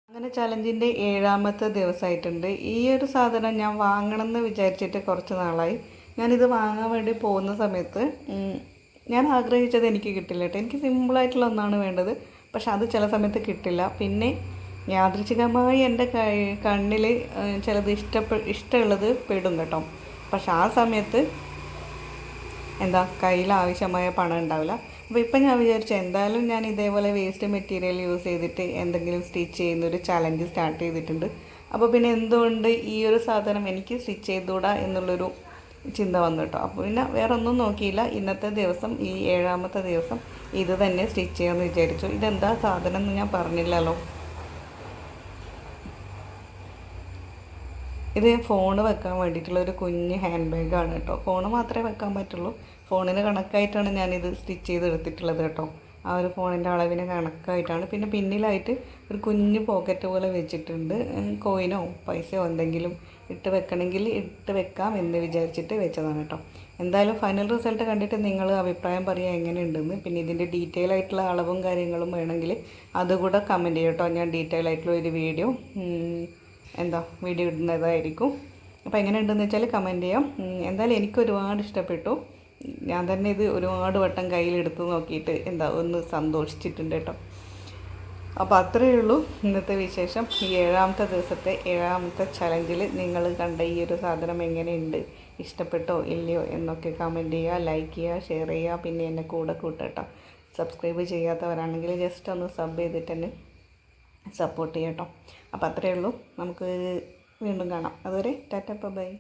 അങ്ങനെ ചലഞ്ചിൻ്റെ 7ാമത്തെ ദിവസമായിട്ടുണ്ട്. ഈ ഒരു സാധനം ഞാൻ വാങ്ങണമെന്ന് വിചാരിച്ചിട്ട് കുറച്ച് നാളായി. ഞാനിത് വാങ്ങാൻ വേണ്ടി പോകുന്ന സമയത്ത് ഞാൻ ആഗ്രഹിച്ചത് എനിക്ക് കിട്ടില്ല കേട്ടോ. എനിക്ക് സിമ്പിളായിട്ടുള്ള ഒന്നാണ് വേണ്ടത്, പക്ഷെ അത് ചില സമയത്ത് കിട്ടില്ല. പിന്നെ യാദൃച്ഛികമായി എൻ്റെ കണ്ണിൽ ചിലത് ഇഷ്ടമുള്ളത് പെടും കേട്ടോ. പക്ഷെ ആ സമയത്ത് കയ്യിൽ ആവശ്യമായ പണം ഉണ്ടാവില്ല. അപ്പോൾ ഇപ്പം ഞാൻ വിചാരിച്ചു എന്തായാലും ഞാൻ ഇതേപോലെ വേസ്റ്റ് മെറ്റീരിയൽ യൂസ് ചെയ്തിട്ട് എന്തെങ്കിലും സ്റ്റിച്ച് ചെയ്യുന്നൊരു ചലഞ്ച് സ്റ്റാർട്ട് ചെയ്തിട്ടുണ്ട്. അപ്പോൾ പിന്നെ എന്തുകൊണ്ട് ഈ ഒരു സാധനം എനിക്ക് സ്റ്റിച്ച് ചെയ്തുകൂടാ എന്നുള്ളൊരു ചിന്ത വന്നു കേട്ടോ. അപ്പോൾ പിന്നെ വേറെ ഒന്നും നോക്കിയില്ല. ഇന്നത്തെ ദിവസം, ഈ 7ാമത്തെ ദിവസം ഇത് തന്നെ സ്റ്റിച്ച് ചെയ്യാമെന്ന് വിചാരിച്ചു. ഇതെന്താ സാധനം എന്ന് ഞാൻ പറഞ്ഞില്ലല്ലോ. ഇത് ഫോൺ വെക്കാൻ വേണ്ടിയിട്ടുള്ള ഒരു കുഞ്ഞ് ഹാൻഡ് ബാഗാണ് കേട്ടോ. ഫോൺ മാത്രമേ വെക്കാൻ പറ്റുള്ളൂ. ഫോണിന് കണക്കായിട്ടാണ് ഞാനിത് സ്റ്റിച്ച് ചെയ്തെടുത്തിട്ടുള്ളത് കേട്ടോ. ആ ഒരു ഫോണിൻ്റെ അളവിന് കണക്കായിട്ടാണ്. പിന്നെ പിന്നിലായിട്ട് ഒരു കുഞ്ഞ് പോക്കറ്റ് പോലെ വെച്ചിട്ടുണ്ട്. കോയിനോ പൈസയോ എന്തെങ്കിലും ഇട്ട് വെക്കണമെങ്കിൽ ഇട്ട് വെക്കാം എന്ന് വിചാരിച്ചിട്ട് വെച്ചതാണ് കേട്ടോ. എന്തായാലും ഫൈനൽ റിസൾട്ട് കണ്ടിട്ട് നിങ്ങൾ അഭിപ്രായം പറയുക എങ്ങനെയുണ്ടെന്ന്. പിന്നെ ഇതിൻ്റെ ഡീറ്റെയിൽ ആയിട്ടുള്ള അളവും കാര്യങ്ങളും വേണമെങ്കിൽ അതുകൂടെ കമൻറ്റ് ചെയ്യും കേട്ടോ. ഞാൻ ഡീറ്റെയിൽ ആയിട്ടുള്ള ഒരു വീഡിയോ ഇടുന്നതായിരിക്കും. അപ്പോൾ എങ്ങനെയുണ്ടെന്ന് വെച്ചാൽ കമൻറ്റ് ചെയ്യാം. എന്തായാലും എനിക്ക് ഒരുപാട് ഇഷ്ടപ്പെട്ടു. ഞാൻ തന്നെ ഇത് ഒരുപാട് വട്ടം കയ്യിലെടുത്ത് നോക്കിയിട്ട് ഒന്ന് സന്തോഷിച്ചിട്ടുണ്ട് കേട്ടോ. അപ്പോൾ അത്രയേ ഉള്ളൂ ഇന്നത്തെ വിശേഷം. ഈ 7ാമത്തെ ദിവസത്തെ 7ാമത്തെ ചലഞ്ചിൽ നിങ്ങൾ കണ്ട ഈ ഒരു സാധനം എങ്ങനെയുണ്ട്, ഇഷ്ടപ്പെട്ടോ ഇല്ലയോ എന്നൊക്കെ കമൻറ്റ് ചെയ്യുക, ലൈക്ക് ചെയ്യുക, ഷെയർ ചെയ്യുക. പിന്നെ എന്നെ കൂടെ കൂട്ടട്ടോ. സബ്സ്ക്രൈബ് ചെയ്യാത്തവരാണെങ്കിൽ ജസ്റ്റ് ഒന്ന് സബ് ചെയ്തിട്ട് തന്നെ സപ്പോർട്ട് ചെയ്യട്ടോ. അപ്പോൾ അത്രയേ ഉള്ളൂ. നമുക്ക് വീണ്ടും കാണാം. അതുവരെ ടാറ്റ ബൈ.